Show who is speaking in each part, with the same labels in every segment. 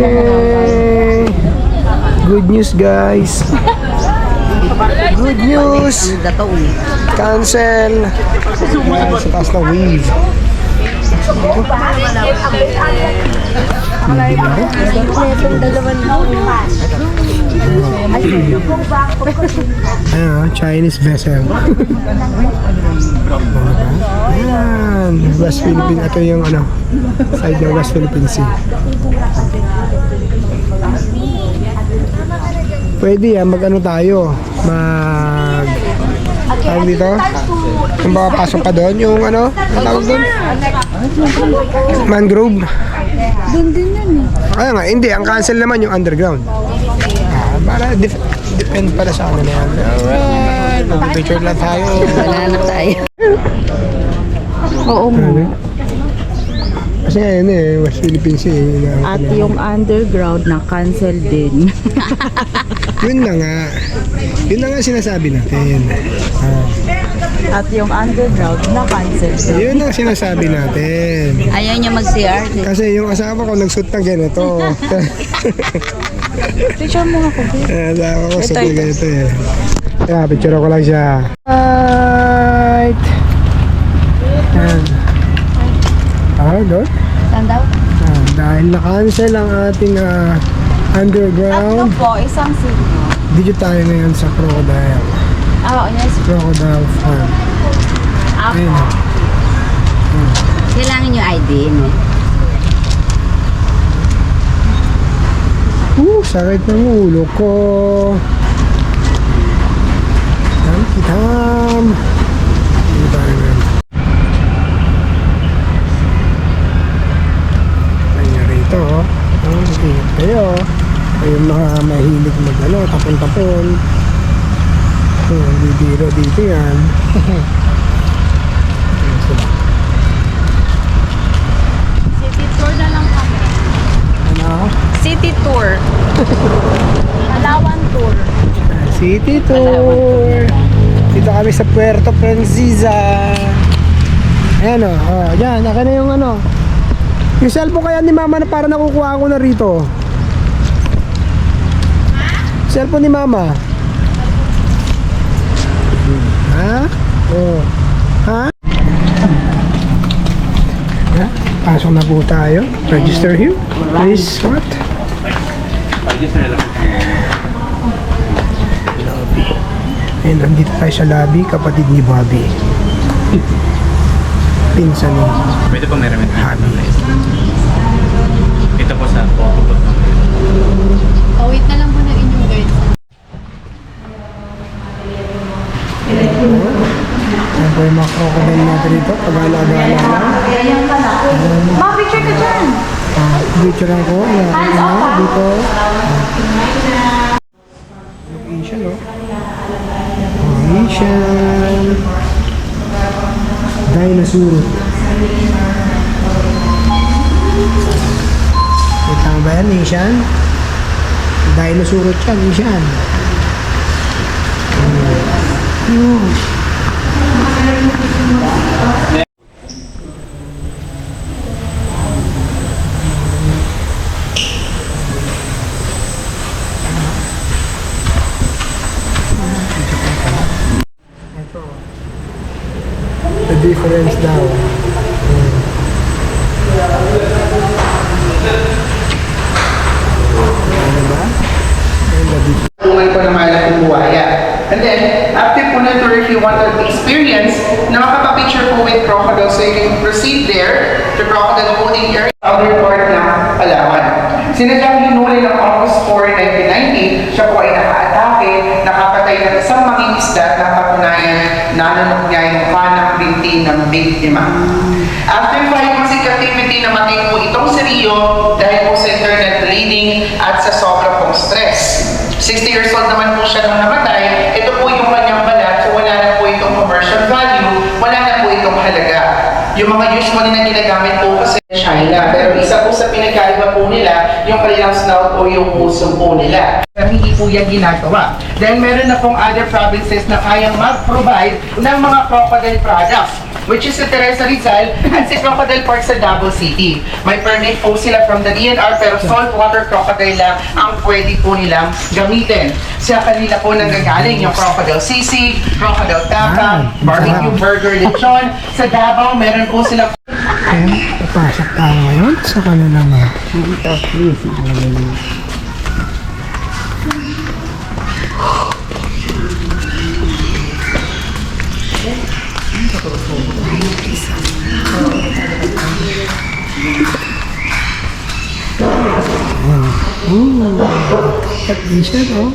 Speaker 1: Yay! Good news, guys. Good news. Cancel. Sa taas na wave. Ayan, Chinese vessel. Ayan, West Philippine. Ito yung ano, side ng West Philippine Sea. Pwede yan, mag-ano tayo, tawag dito? Kung baka pasok ka doon, yung ano, ang tawag doon? Mangrove.
Speaker 2: Doon din yan eh.
Speaker 1: Kaya nga, hindi, ang cancel naman yung underground. Para depend pala sa ano na yan. Alright, mag-picture lang tayo.
Speaker 2: Wala na tayo. Oo mo.
Speaker 1: Kasi ayun eh, West Philippine Sea.
Speaker 2: At yung underground na cancel din.
Speaker 1: Yun na nga. Yun na nga sinasabi natin.
Speaker 2: At yung underground na cancel din.
Speaker 1: Yun ang sinasabi natin.
Speaker 2: Ayaw niya mag-CR.
Speaker 1: Kasi yung asawa ko nagsuot ng ganito.
Speaker 2: Picture mo ako.
Speaker 1: Asawa ko suot ng ganito eh. Kaya picture ko lang siya. Right. Yan. Doon?
Speaker 2: Saan daw?
Speaker 1: Dahil na-cancel ang ating underground.
Speaker 2: Tatlo po, isang sinyo.
Speaker 1: Dito tayo ngayon sa Crocodile.
Speaker 2: Oo, yes.
Speaker 1: Crocodile Farm. Ayun.
Speaker 2: Kailangan yung ID, no?
Speaker 1: Sakit ng ulo ko. Kitam. Dito tayo ngayon. Kanya rito, oh. Ingat kayo. Kayong mga mahilig mag-ano, tapon-tapon. Bibiro dito yan.
Speaker 2: City tour na lang kami.
Speaker 1: Ano?
Speaker 2: City tour. Palawan tour.
Speaker 1: City tour. Dito kami sa Puerto Princesa. Ayan o. Yan, akin na yung ano. Yung cellphone kaya ni mama na para nakukuha ko na rito. Cellphone ni mama. Ha? Oh. Ha? Pasok na po tayo. Register here. Please, what? Lobby. Ayun, nandito tayo sa lobby, kapatid ni Bobby. Pinsan ni
Speaker 3: Pwede po meron ito.
Speaker 1: Habi.
Speaker 3: Ito po sa photo booth.
Speaker 2: Wait na lang muna inyong guys.
Speaker 1: Ayan po yung mga crocodile natin dito. Pag-alala-alala lang.
Speaker 2: Ma-picture ka dyan!
Speaker 1: Picture ako. Dito. Location, no? Location. Dinosaur. Kita mo ba yan, Nishan? Dinosaur yan, Nishan. The difference daw. Ano ba?
Speaker 4: Tungan ko na mahal ang buhaya. And then, after po na tour, if you want to experience na makapapicture po with crocodile, so you can proceed there to crocodile holding area, outer part ng Palawan. Sinadyang hinuli ng August 4, 1990, siya po ay naka-atake, nakapatay ng isang mangingisda at nakapatunayan nanunok niya yung kanang binti ng biktima. After 5 months in captivity, namatay po itong si Rio dahil po sa internet reading at sa sobra pong stress. 60 years old naman po siya nung namatay. Ito po yung kanyang balat, so wala na po itong commercial value, wala na po itong halaga. Yung mga usually na ginagamit po kasi China, pero isa po sa pinagkaiba po nila, yung kanilang snout o yung puso po nila. Pero hindi po yan ginagawa. Then meron na pong other provinces na kayang mag-provide ng mga crocodile products. which is si Teresa Rizal, at si Crocodile Park sa Davao City. May permit po sila from the DNR, pero saltwater crocodile lang ang pwede po nilang gamitin. Sa kanila po nanggagaling yung crocodile sisig, crocodile tapa, barbecue burger, lechon. Sa Davao, meron po sila.
Speaker 1: Ayan, papasok tayo ngayon sa kanilang at Asian, oh.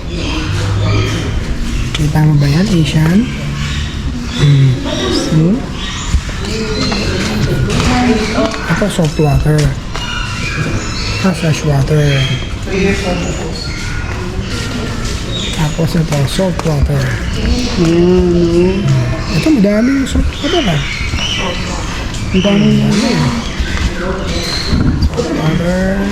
Speaker 1: Kita mo ba yan, Asian? See? Ito, salt water. Fresh water. Tapos ito, salt water. Ito, madami yung salt water, ah. Ang dami yung salt water.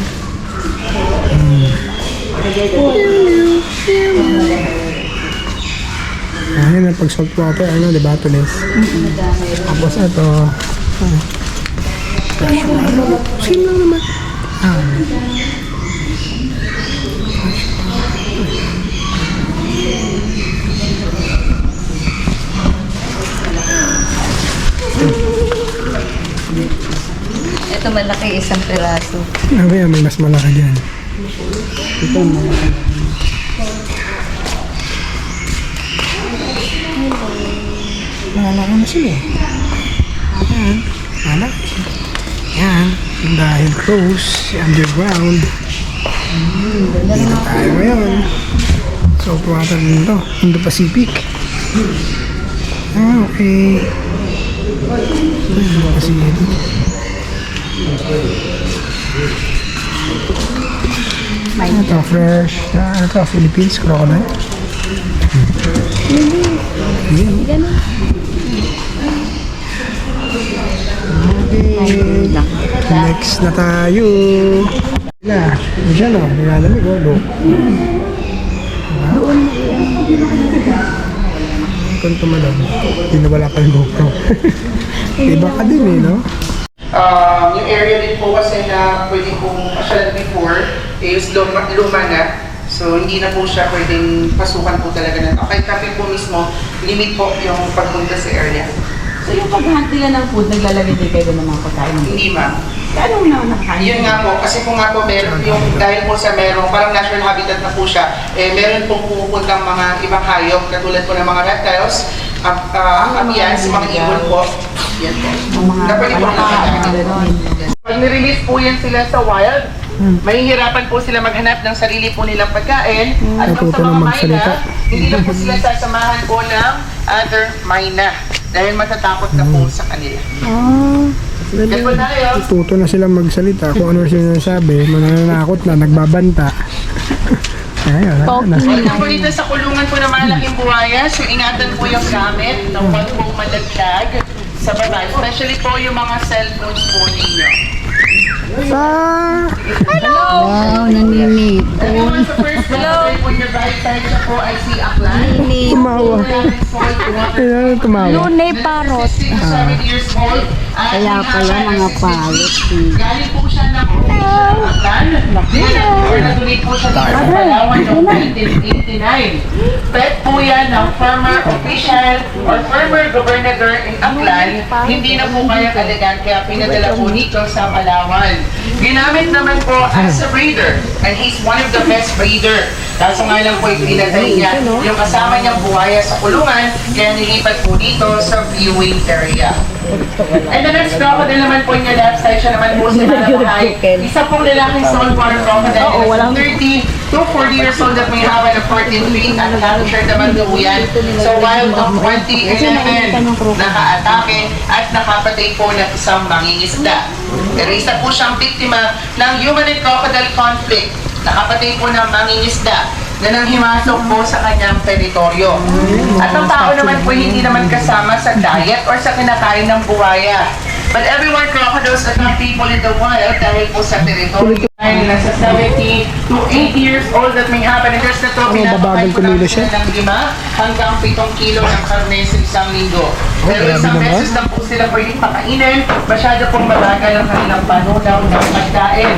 Speaker 1: Ayun ang pag salt water, ano, diba, tulis? Tapos ito, fresh water. Same lang naman.
Speaker 2: Ito malaki, isang piraso.
Speaker 1: Mamaya may mas malaki dyan.
Speaker 2: Ito malaki.
Speaker 1: Malaki na sila eh. Ayan. Malaki. Yan. Dahil close, underground. Dito tayo ngayon. So, water dito. Indo-Pacific. Okay. Indo-Pacific. Ito, fresh. Ito, Philippines, crocodile. Okay. Next na tayo. Wala. Diyan o. Nilalamig o. Look. Kung tumalab. Hindi na wala pa yung GoPro. Iba ka din eh, no?
Speaker 4: Yung area din po kasi na pwede pong pasyalan before is luma na. So, hindi na po siya pwedeng pasukan po talaga na. Kahit kami po mismo, limit po yung pagpunta sa area.
Speaker 2: So yung paghahantilan ng food, naglalagay din kayo ng mga pagkain ng
Speaker 4: Hindi ma'am.
Speaker 2: Anong nakakain?
Speaker 4: Yun nga po, kasi po nga po meron yung, dahil po sa merong, parang natural habitat na po siya, meron pong pumupuntang mga ibang hayop, katulad po ng mga reptiles, amphibians, mga ibon po. Yan po.
Speaker 2: Ang mga
Speaker 4: Na pwede po nakakain. Pag nirelease po yan sila sa wild, mahihirapan po sila maghanap ng sarili po nilang pagkain. At kung
Speaker 1: Natuto
Speaker 4: sa
Speaker 1: na
Speaker 4: mga
Speaker 1: magsalita.
Speaker 4: mayna, hindi na po sila sasamahan po ng other mayna. Dahil matatakot na po sa kanila. Yan po tayo.
Speaker 1: Tuto na silang magsalita. Kung ano sila nasabi, mananakot na, nagbabanta. Ayun, na.
Speaker 4: Dito po dito sa kulungan po ng malaking buhaya, so ingatan po yung gamit na huwag po malaglag sa baba. Especially po yung mga cellphones po ninyo.
Speaker 2: Wow, naninit.
Speaker 4: Everyone sa first floor, po your right side siya po ay si Aklan.
Speaker 1: Tumawa. Ayun, tumawa.
Speaker 2: Lunay parot.
Speaker 4: 7 years old.
Speaker 2: Kaya pala mga parot.
Speaker 4: Galing po siya ng Aklan. Nag-donate po siya dito sa Palawan noong 1989. Pet po yan ng former official or former governor in Aklan. Hindi na po kaya kalagan, kaya pinadala po dito sa Palawan. Ginamit naman po as a breeder. And he's one of the best breeder. Kaso nga lang po pinatay niya yung kasama niyang buhaya sa kulungan, kaya nilipat po dito sa viewing area. And the next crocodile naman po niya left side, siya naman po si Malabuhay. Isa pong lalaking saltwater crocodile, 30 to 40 years old that we have at a 14 feet at captured naman po yan. So wild of 2011, naka-atake at nakapatay po ng isang mangingisda. Pero isa po siyang biktima ng human and crocodile conflict. Nakapatay po ng mangingisda na nanghimasok po sa kanyang teritoryo. At ang tao naman po hindi naman kasama sa diet or sa kinakain ng buhaya. But everyone, crocodiles are not people in the wild dahil po sa territory. Ay nasa 70 to 80 years old that may happen. And there's na to, pinapakain po namin sila ng 5 hanggang 7 kilo ng karne sa isang linggo. Pero isang beses lang po sila pwedeng pakainin. Masyado pong mabagal ang kanilang panunaw ng pagkain.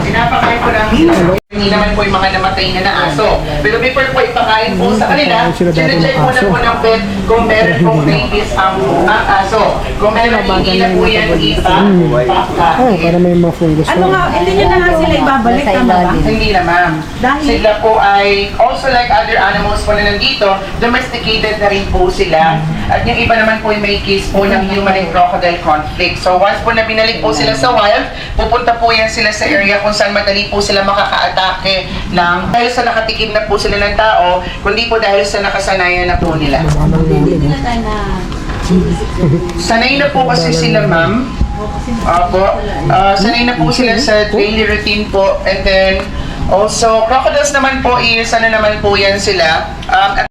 Speaker 4: Pinapakain po namin sila. Hindi naman po yung mga namatay na aso. Pero before po ipakain po sa kanila, sinacheck mo na po ng vet kung meron pong rabies ang aso. Kung meron, hindi na po yan ipapakain.
Speaker 1: Para may mga fungus
Speaker 2: Ano nga, hindi nyo na nga sila ibabalik, tama ba?
Speaker 4: Hindi na, ma'am.
Speaker 2: Dahil?
Speaker 4: Sila po ay, also like other animals po na nandito, domesticated na rin po sila. At yung iba naman po ay may case po ng human and crocodile conflict. So once po na binalik po sila sa wild, pupunta po yan sila sa area kung saan madali po sila makaka-atake ng, dahil sa nakatikim na po sila ng tao, kundi po dahil sa nakasanayan na po nila. Sanay na po kasi sila, ma'am. Opo. Sanay na po sila sa daily routine po. And then, also, crocodiles naman po is, ano naman po yan sila.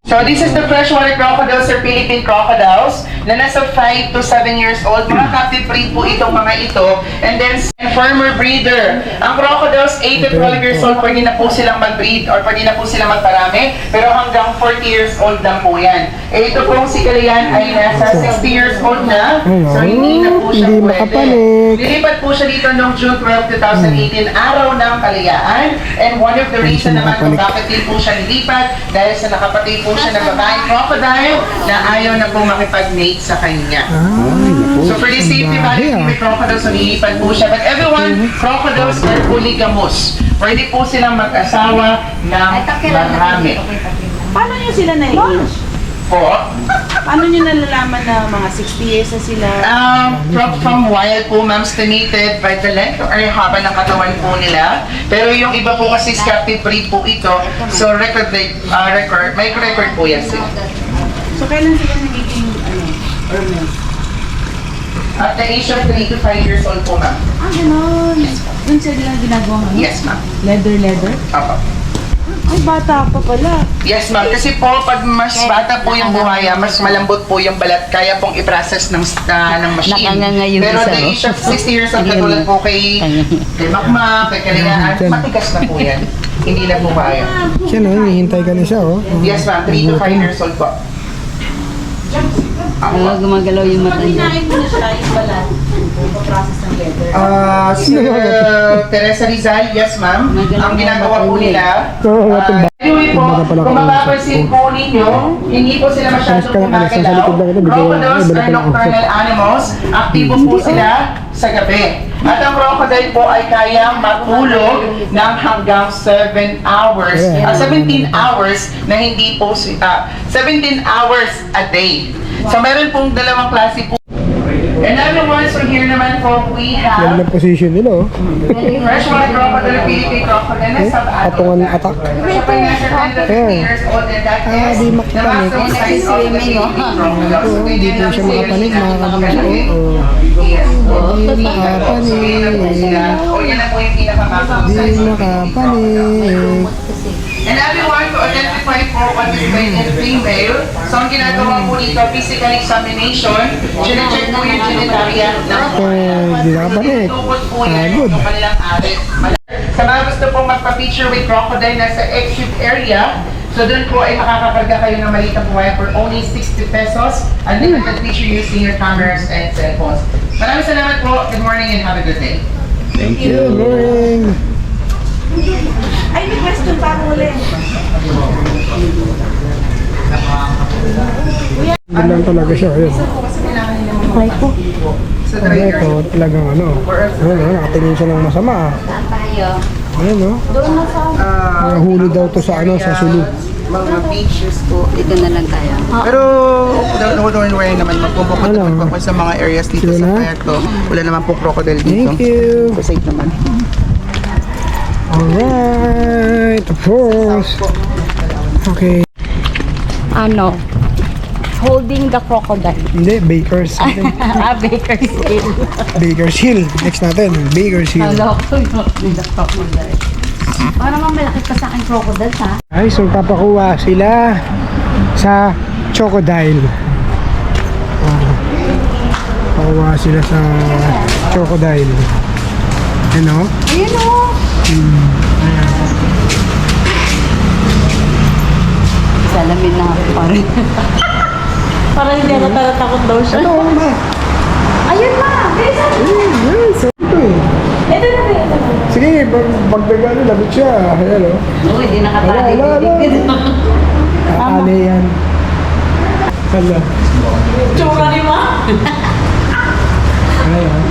Speaker 4: So, this is the freshwater crocodiles or Philippine crocodiles na nasa 5 to 7 years old. Mga captive breed po itong mga ito. And then, farmer breeder. Ang crocodiles, 8 to 12 years old, pwede na po silang mag-breed or pwede na po silang magparami. Pero hanggang 40 years old lang po yan. Eh, ito pong si Kalayan ay nasa 60 years old na. So, hindi na po siya
Speaker 1: Hindi
Speaker 4: pwede.
Speaker 1: makapanik.
Speaker 4: Nilipat po siya dito noong June 12, 2018, araw ng Kalayaan. And one of the reason naman kung bakit din po siya nilipat, dahil sa nakapatay po siya ng babaeng crocodile na ayaw na po makipag-mate sa kanya. So for the safety value, may crocodiles, so nilipat po siya. But everyone, crocodiles are polygamous. Pwede po silang mag-asawa ng marami.
Speaker 2: Paano nyo sila na-age?
Speaker 4: Po.
Speaker 2: Paano nyo nalalaman na mga 60 years na sila?
Speaker 4: From wild po, ma'am, estimated by the length or haba ng katawan po nila. Pero yung iba po kasi is captive breed po ito. So may record po yan sila.
Speaker 2: So kailan sila nagiging, permanent?
Speaker 4: At the age of 3 to 5 years old po, ma'am.
Speaker 2: Ganon. Doon sila ginagawa ano?
Speaker 4: Yes, ma'am.
Speaker 2: Leather?
Speaker 4: Opo.
Speaker 2: Ay, bata pa pala.
Speaker 4: Yes, ma'am. Kasi po, pag mas bata po yung buhaya, mas malambot po yung balat, kaya pong i-process ng machine.
Speaker 5: Nakangangayo
Speaker 4: Pero
Speaker 5: isa,
Speaker 4: the
Speaker 5: oh.
Speaker 4: age of 60 years old, katulad po kay Makmak, kay Kalingaan, matigas na po yan. Hindi na po kaya.
Speaker 1: Siya no, hinihintay ka na siya, oh.
Speaker 4: Yes, ma'am. 3 to 5 years old po.
Speaker 5: Gumagalaw yung mata niya.
Speaker 2: Pinain mo na siya yung balat. Process ng leather.
Speaker 4: Sir Teresa Rizal, yes, ma'am. Ang ginagawa po nila, anyway po, kung mapapansin po ninyo, hindi po sila masyadong gumagalaw. Crocodiles are nocturnal animals. Aktibo po sila sa gabi. At ang crocodile po ay kayang matulog ng hanggang 7 hours, 17 hours na hindi po, 17 hours a day. So meron pong dalawang klase po. And everyone, so here naman po, we
Speaker 1: Yan
Speaker 4: have
Speaker 1: ang position nila, oh.
Speaker 4: freshwater crocodile, Philippine crocodile, na
Speaker 1: Patungan attack.
Speaker 4: siya pa yung nasa 10 to 15 years old, and that is
Speaker 1: di
Speaker 4: the
Speaker 1: makapanik.
Speaker 4: maximum size of the Philippine crocodile. So,
Speaker 1: Hindi po siya makapanik, mga kalamang oh.
Speaker 4: Yes.
Speaker 1: Hindi makapanik.
Speaker 4: O, yan na po yung pinaka-maximum
Speaker 1: Hindi
Speaker 4: size.
Speaker 1: makapanik.
Speaker 4: And everyone, to identify po what is male and female, so ang ginagawa po dito, physical examination, chine-check po yung genitalia ng
Speaker 1: Hindi nakapanik.
Speaker 4: Tukot po yan
Speaker 1: Good.
Speaker 4: yung kanilang arit. Sa mga gusto pong magpa-picture with crocodile nasa exit area, so doon po ay makakakarga kayo ng malitang buhay for only 60 pesos. Unlimited picture using your cameras and cellphones. Maraming salamat po. Good morning and have a good day.
Speaker 1: Good morning.
Speaker 2: Ay, may question pa ako ulit.
Speaker 1: Hindi lang talaga siya, ayun.
Speaker 2: Ay po.
Speaker 4: So,
Speaker 1: Ano ito, talagang ano. Nakatingin siya ng masama, ah. Ayun, no? Nahuli daw to sa ano, sa sulog.
Speaker 4: Mga beaches po.
Speaker 5: Dito na lang tayo.
Speaker 4: Pero, don't worry naman, magpupunta
Speaker 1: Ano?
Speaker 4: pa sa mga areas dito
Speaker 1: Sure
Speaker 4: sa
Speaker 1: na?
Speaker 4: Puerto. Wala naman po crocodile dito.
Speaker 1: Thank you.
Speaker 4: So, safe naman.
Speaker 1: Alright, tapos. Okay.
Speaker 5: Ano? Holding the crocodile.
Speaker 1: Hindi, Baker's.
Speaker 5: Baker's Hill.
Speaker 1: Baker's Hill. Next natin, Baker's Hill.
Speaker 5: Hello, holding the crocodile. Parang malaki pa sa akin crocodile, ha?
Speaker 1: Ay, so papakuha sila sa Chocodile. Pakuha sila sa crocodile. Ano?
Speaker 5: Ayun o. Salamin na ako pa rin. Parang hindi ako tatatakot daw siya.
Speaker 1: Ito, ma.
Speaker 5: Ayun ma! Bilisan!
Speaker 1: Ayun, so ito eh.
Speaker 5: Ito na ba ito?
Speaker 1: Sige, pagdagano, labit siya. Ayan o.
Speaker 5: Oo, hindi nakatali.
Speaker 1: Wala. Ano yan? Hala.
Speaker 5: Tsura ni ma!
Speaker 1: Ano yan?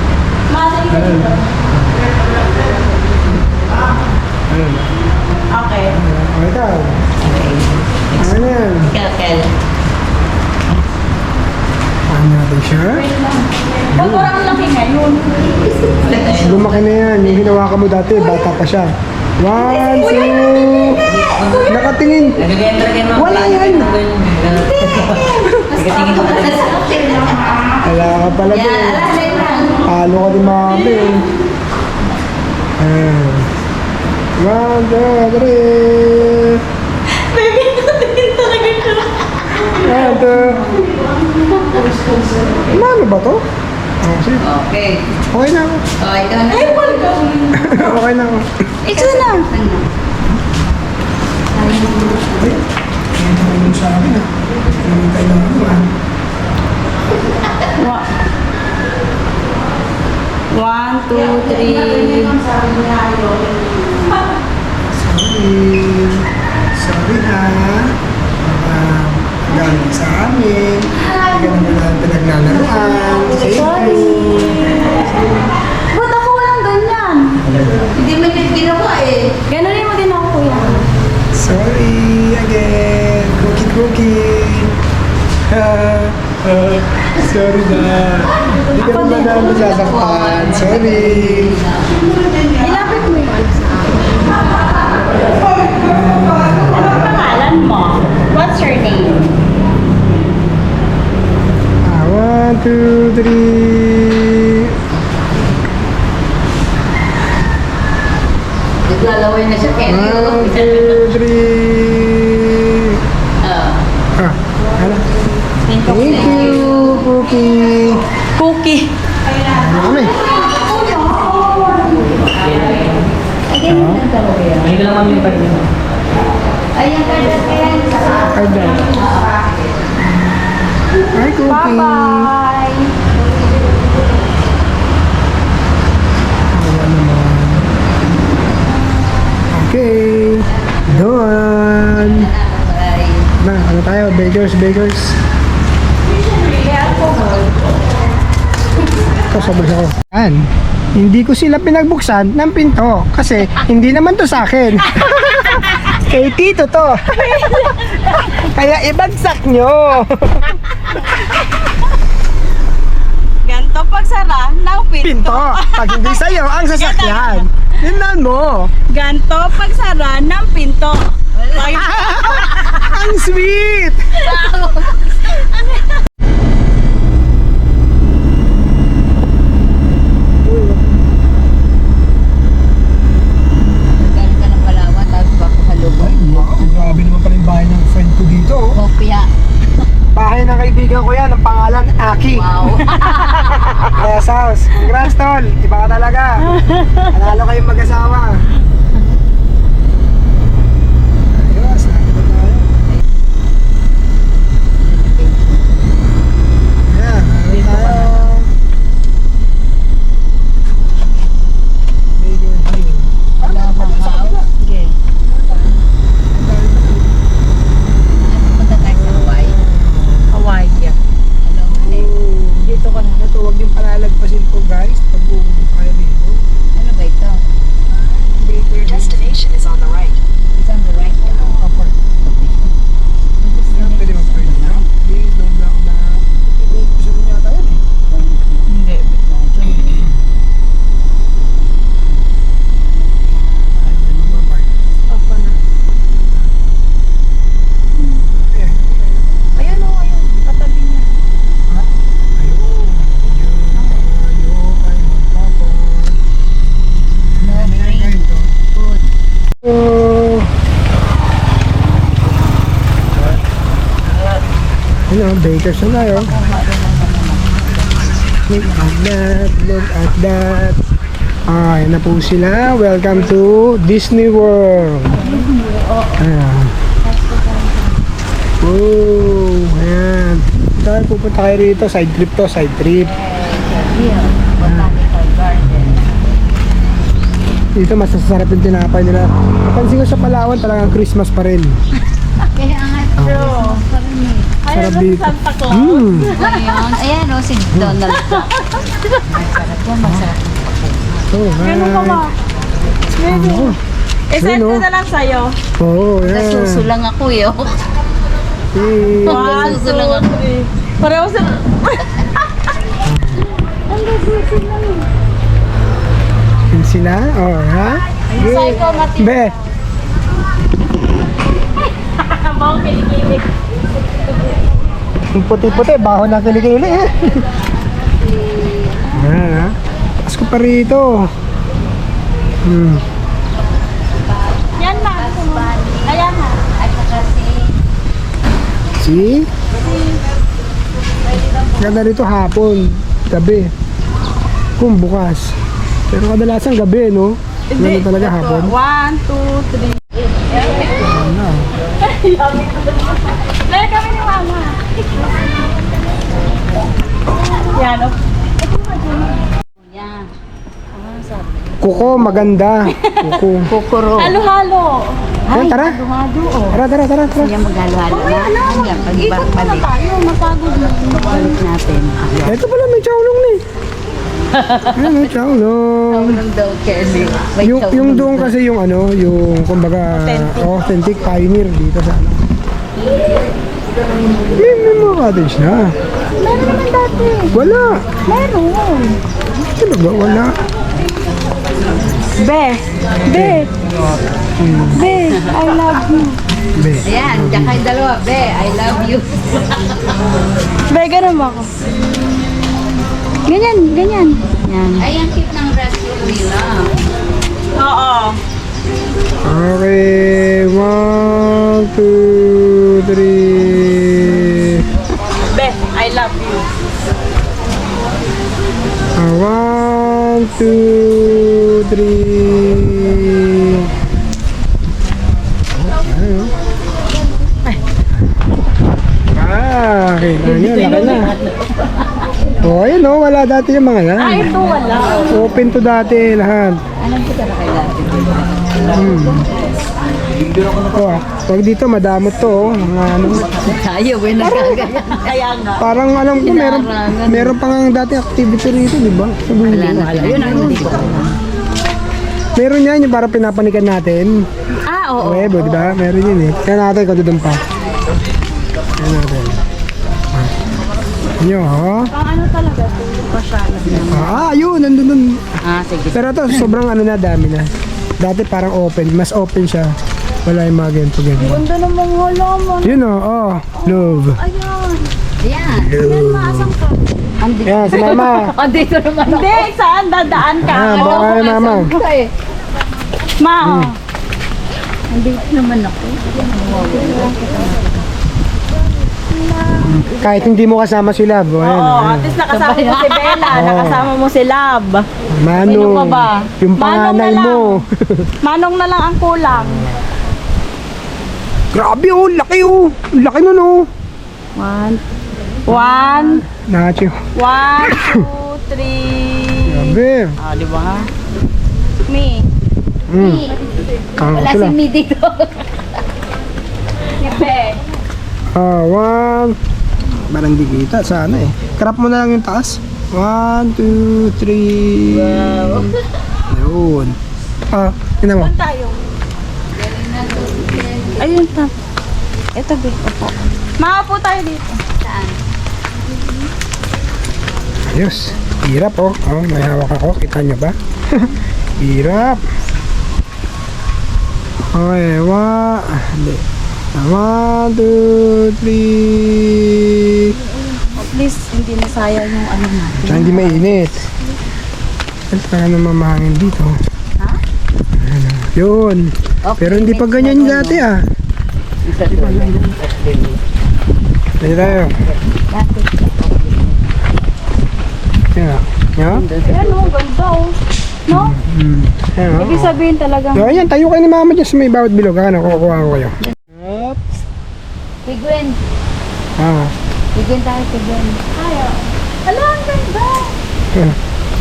Speaker 5: Masay ka
Speaker 1: Ano
Speaker 5: dito.
Speaker 1: yan? Ano yan?
Speaker 5: Okay.
Speaker 1: Ano ikaw? Ano yan?
Speaker 5: Kel.
Speaker 1: Ano natin siya?
Speaker 5: Ba't parang laki ngayon?
Speaker 1: Lumaki na yan. Yung hinawakan mo dati, bata pa siya. 1, 2. Nakatingin. Wala yan. Wala ka pala din. Halo ka din mami. 1, 2, 3.
Speaker 5: Baby, natin talaga siya.
Speaker 1: 1, 2. Ano ba to? Oh, sige.
Speaker 2: Okay.
Speaker 1: Okay na ako.
Speaker 2: Oh, ito na.
Speaker 5: Ay, welcome.
Speaker 1: Okay na ako.
Speaker 5: Ito na.
Speaker 1: Ay, ano yung sa akin ah. Ano yung kailangan mo ah.
Speaker 5: 1, 2, 3.
Speaker 1: Sorry ah. Galing sa amin. Hindi ka naman natin pinaglalaroan.
Speaker 5: Sorry. Ba't ako walang ganyan?
Speaker 2: Hindi mo yung ginawa eh.
Speaker 5: Ganunin mo din ako, kuya.
Speaker 1: Sorry again. Cookie. Sorry na. Hindi ka naman namin masasaktan. Sorry.
Speaker 5: Ilapit mo yun. Ano pangalan mo? What's your name?
Speaker 1: 1, 2, 3.
Speaker 2: Naglalaway na siya. Kaya
Speaker 1: 1, 2, 3. Ah, ano? Thank you, Cookie.
Speaker 5: Cookie.
Speaker 1: Ano kami?
Speaker 2: Ayan, kaya
Speaker 1: Card daw. Hi, Cookie.
Speaker 5: Bye-bye.
Speaker 1: Ayan naman. Okay. Doon. Na, ano tayo? Bakers. Ito, sabos ako. Yan. Hindi ko sila pinagbuksan ng pinto kasi hindi naman to sa akin. Kay Tito to. Kaya ibagsak nyo.
Speaker 5: Ganto pagsara ng
Speaker 1: Pinto. Pag hindi sa'yo, ang sasakyan. Tingnan mo.
Speaker 5: Ganto pagsara ng pinto.
Speaker 1: Ang sweet.
Speaker 2: galing ka ng Palawan, tapos bako sa lubong.
Speaker 1: Wow, grabe naman pala yung bahay ng friend ko dito. Oh.
Speaker 2: Kopya.
Speaker 1: Bahay ng kaibigan ko yan, ang pangalan Aki.
Speaker 2: Wow.
Speaker 1: Yes, house. Congrats, tol. Iba ka talaga. Panalo kayong mag-asawa. Ayos, nakita tayo. Ayan, nakita tayo. Baker Hill.
Speaker 2: Wala bang house? Sige. Punta tayo sa Hawaii.
Speaker 5: Hawaii.
Speaker 2: Alam mo eh.
Speaker 1: Dito ka na. Ito, huwag yung palalagpasin ko, guys. Pag uuwi kayo dito.
Speaker 2: Ano ba ito?
Speaker 1: Baker Hill.
Speaker 6: Destination is on the right.
Speaker 2: It's on the right.
Speaker 1: Upper. Yan, pwede mag-pwede na. Please don't block na. Gusto mo yata yun eh.
Speaker 5: Hindi.
Speaker 1: Ayun, magpapark.
Speaker 5: Ako na.
Speaker 1: Eh,
Speaker 5: Ayun o, ayun. Katabi niya.
Speaker 1: ayun. Yun tayo ay magpapark.
Speaker 2: No
Speaker 1: Ano yan,
Speaker 2: free
Speaker 1: ganito?
Speaker 2: food.
Speaker 1: Oh. Ano, bakers na tayo. Look at that. Ah, yan na po sila. Welcome to Disney World. Ayan. Oh, ayan. Tayo pupunta kayo rito. Side trip to, side trip. Dito mas masasarap yung tinapay nila. Napansin ko sa Palawan talagang Christmas pa rin.
Speaker 5: Kaya nga, bro.
Speaker 1: Sarap dito.
Speaker 5: Santa Claus. Ayun. Ayan, o, si Donald Trump. Masarap yan, masarap.
Speaker 1: Oh, hi.
Speaker 2: I-send ko na lang sa'yo.
Speaker 1: Oo, yan.
Speaker 5: Nasusulang ako eh. oh.
Speaker 1: Eh,
Speaker 5: Nasusulang ako.
Speaker 2: Pareho sila.
Speaker 1: yun sila? Oh, ha?
Speaker 5: Psycho, Mati.
Speaker 1: Be,
Speaker 2: Bawang kilikili.
Speaker 1: yung puti-puti, baho na kilikili eh. Ayan, ha? Pasko pa rito.
Speaker 2: Yan na. Ayan na.
Speaker 5: At saka
Speaker 1: See? Ganda rito hapon, gabi. Kung bukas. Pero kadalasan gabi, no? Ganda talaga hapon.
Speaker 2: 1, 2, 3.
Speaker 1: Ano?
Speaker 2: Laya kami ni Mama. Yan, oh.
Speaker 5: Yan.
Speaker 1: Kuko, maganda. Kuko.
Speaker 5: Kukuro.
Speaker 2: Halo-halo.
Speaker 1: Ayan, tara.
Speaker 5: Halo, oh.
Speaker 1: Tara.
Speaker 5: Yan maghalo-halo na. Yan,
Speaker 2: Ikot muna
Speaker 5: pagbalik.
Speaker 2: tayo. Mapagod na.
Speaker 5: Balik natin.
Speaker 1: Ito pala, may chowlong na eh. Ayan, may chowlong.
Speaker 5: Tawag daw, Kelly. May
Speaker 1: Yung doon kasi yung ano, yung kumbaga authentic pioneer dito sa ano. May mga cottage na.
Speaker 2: Meron naman dati.
Speaker 1: Wala.
Speaker 2: Meron.
Speaker 1: Ano ba? Wala.
Speaker 2: Be. I love you.
Speaker 1: Be.
Speaker 5: Ayan, diyan kayo dalawa. Be, I love you.
Speaker 2: Be, ganun mo ako. Ganyan.
Speaker 5: Yan. Ay, ang cute ng restroom nila.
Speaker 2: Oo.
Speaker 1: Okay, 1, 2, 3.
Speaker 2: Be, I love you.
Speaker 1: 1, 2, 3. Okay, laki na. Oh, ayun oh, wala dati yung mga yan.
Speaker 2: Ay, ito wala.
Speaker 1: Open to dati lahat.
Speaker 5: Alam ko talaga kayo dati.
Speaker 1: Oh, pag dito madamot to oh, mga ano.
Speaker 5: Tayo, we nagkagaya.
Speaker 2: Kaya nga.
Speaker 1: Parang alam ko meron pang ang dati activity rito, di ba?
Speaker 5: Wala na. Yun ang hindi ko.
Speaker 1: Meron yan yung para pinapanikan natin.
Speaker 5: Ah, oo.
Speaker 1: Webo, di ba? Meron yun eh. Kaya natin kung doon pa. Kaya natin. Yun, oh.
Speaker 2: Ang ano talaga, tulog pa siya.
Speaker 1: Yun, nandun dun.
Speaker 5: Ah, sige.
Speaker 1: Pero ito, sobrang ano na, dami na. Dati parang open, mas open siya. Wala yung mga ganito.
Speaker 2: Ganda namang halaman.
Speaker 1: Yun oh, love.
Speaker 2: Ayan.
Speaker 5: Ayan.
Speaker 2: Yan, maasang ka.
Speaker 5: Andito.
Speaker 1: Yan, si mama.
Speaker 5: Andito naman ako.
Speaker 2: Hindi, saan dadaan ka?
Speaker 1: Baka kay mama.
Speaker 2: Ma, oh.
Speaker 5: Andito naman ako.
Speaker 1: Kahit hindi mo kasama si Love. Oh, ayan,
Speaker 2: Oo,
Speaker 1: ayan.
Speaker 2: at least nakasama mo si Bella,
Speaker 1: Oo.
Speaker 2: nakasama mo si Lab.
Speaker 1: Manong,
Speaker 2: Sino pa ba?
Speaker 1: yung
Speaker 2: Manong
Speaker 1: panganay
Speaker 2: na lang.
Speaker 1: mo.
Speaker 2: Manong na lang ang kulang.
Speaker 1: Grabe oh, laki oh. Laki nun oh.
Speaker 2: One,
Speaker 1: Nacho.
Speaker 2: 2, 3.
Speaker 1: Grabe.
Speaker 2: Ah, di ba? Me.
Speaker 5: Wala si Mi dito.
Speaker 2: Ibe.
Speaker 1: One. Parang di kita, sana eh. Crop mo na lang yung taas. 1, 2, 3. Wow. Yun. Tignan mo.
Speaker 2: Tayo. Ayun ta. Ito be. Opo. Maapo tayo dito.
Speaker 5: Saan?
Speaker 1: Ayos. Hirap oh. Oh, may hawak ako. Kita nyo ba? Hirap. Okay, hindi. 1, 2, 3.
Speaker 2: At least hindi nasayang yung ano natin.
Speaker 1: Tsaka hindi mainit. At saka naman mahangin dito.
Speaker 5: Ha?
Speaker 1: Ano, yun.
Speaker 5: Okay,
Speaker 1: Pero hindi pa ganyan dati ah. Dali tayo. Yeah. Yeah?
Speaker 5: Ayan o, ganda o. No?
Speaker 1: Ayan, oh.
Speaker 5: Ibig sabihin talagang
Speaker 1: So, ayan, tayo kayo ni mama dyan sa may bawat bilog. Ano, kukuha ko kayo. Oops.
Speaker 5: Pigwen.
Speaker 1: Ah.
Speaker 5: Pigwen tayo, pigwen. Tayo. Hala, ang ganda.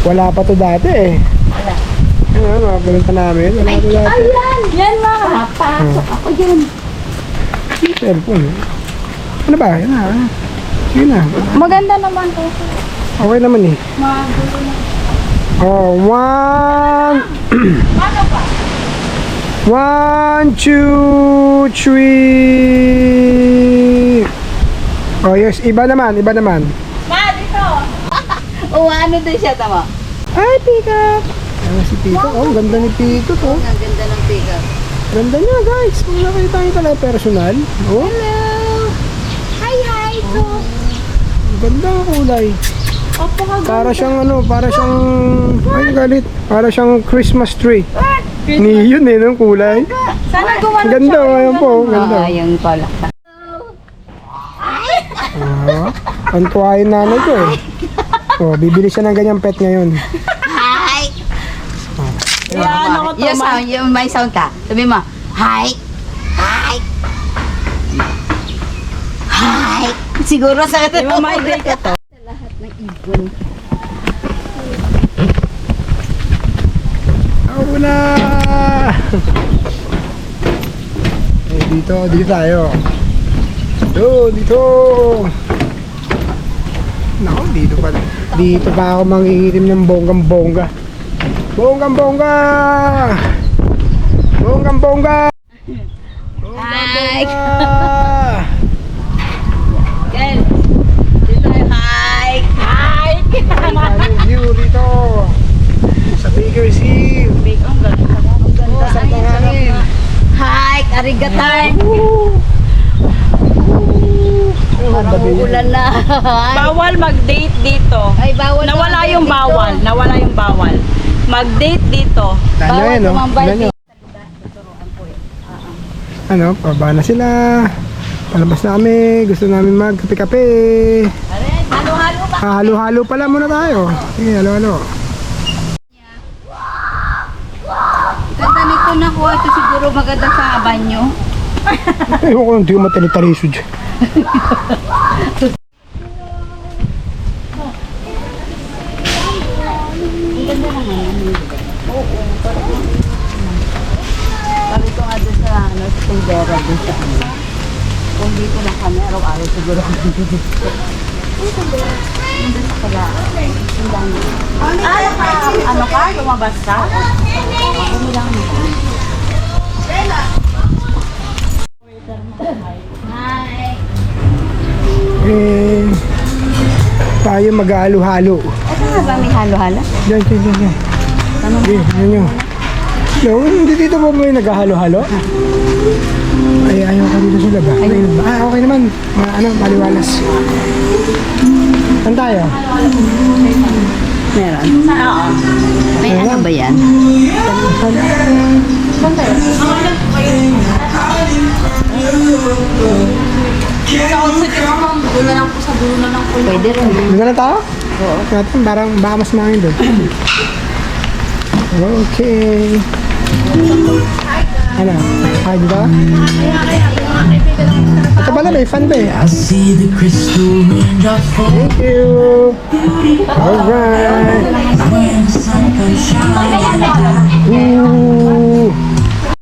Speaker 1: Wala pa to dati eh.
Speaker 5: Wala.
Speaker 1: Ayan, mga pinunta namin. Wala to dati.
Speaker 5: Ayan! Yan na! Pasok ako dyan.
Speaker 1: Cellphone. Ano ba? Yan na. Sige na.
Speaker 5: Maganda naman to.
Speaker 1: Okay naman eh.
Speaker 5: Magulo na.
Speaker 1: Oh, one.
Speaker 5: Paano ba?
Speaker 1: 1, 2, 3. Oh, yes. Iba naman.
Speaker 5: Ma, dito! Oo, ano din siya, tama?
Speaker 1: Ay, pick up. Ayan si Pito. Oh, ganda ni Pito to.
Speaker 5: Ang ganda ng pick-up.
Speaker 1: Ganda niya, guys. Kung nakita niyo talaga personal. Oh,
Speaker 5: Hello! Hi! So,
Speaker 1: ganda ang kulay.
Speaker 5: opo ka
Speaker 1: Para siyang ay galit. Para siyang Christmas tree. Ni yun eh, ng kulay.
Speaker 5: Sana gumawa
Speaker 1: Ang ganda, ayan po. Ang ganda.
Speaker 5: Yung pala.
Speaker 1: Ah, ang tuwa yung nanay ko eh. Oh, bibili siya ng ganyang pet ngayon.
Speaker 5: Hi! Yung sound, yung may sound ka. Sabi mo, hi! Hi! Hi! Siguro sa ito. Yung may day ka to. Sa lahat ng ibon.
Speaker 1: Wala! Eh, dito tayo. Dito! Naku, dito pa ako manghihirim ng bonggang-bongga. Bonggang-bongga! Bonggang-bongga!
Speaker 5: Hi!
Speaker 1: Ah!
Speaker 5: Ken! Dito tayo. Hi! Hi!
Speaker 1: Ang view dito. Sa Baker's Hill.
Speaker 5: Big, ang ganda. Ang ganda.
Speaker 1: Sa pangangin.
Speaker 5: Hi! Arigatay! Parang uulan na.
Speaker 2: Bawal mag-date dito.
Speaker 5: Ay, bawal
Speaker 2: Nawala
Speaker 5: tumambay
Speaker 2: yung
Speaker 5: dito.
Speaker 2: bawal. Nawala yung bawal. Mag-date dito.
Speaker 1: Ano
Speaker 5: Bawal
Speaker 1: yan, no?
Speaker 5: tumambay
Speaker 1: Ano nyo? Ano, pababa na sila. Palabas na kami. Gusto namin magkape-kape.
Speaker 5: Halo-halo ba?
Speaker 1: Halo-halo pala muna tayo. Sige, halo-halo.
Speaker 5: Ganda nito nakuha. Ito siguro maganda sa banyo.
Speaker 1: Ewan ko, hindi ko matalitaliso dyan.
Speaker 5: Ang ganda naman. Oo. Sabi ko nga doon sa sa Tindera doon sa ano. Kung dito lang kami, araw-araw siguro kami dito. Hindi sa pala. Ang dami.
Speaker 2: Ano ka? Lumabas ka?
Speaker 5: Ako mo lang naman. Hi!
Speaker 1: Eh, tayo mag-halo-halo.
Speaker 5: Ito nga ba may halo-halo?
Speaker 1: Diyan.
Speaker 5: Tanong
Speaker 1: Okay, yan nyo. No, hindi dito po may naghahalo-halo? Ay, ayaw ka dito sa laba. Okay naman. Maliwalas. Saan tayo?
Speaker 5: meron. Oo. May ano ba yan? Pwede rin.
Speaker 1: Doon na lang tayo? Oo. Natin, parang baka mas mahangin doon. Okay. Ano? Hi, dito? Ito pala, may fan ba eh?
Speaker 6: I see the crystal raindrops fall
Speaker 1: Thank you. Alright.
Speaker 6: when the sun comes shining.
Speaker 1: Ooh.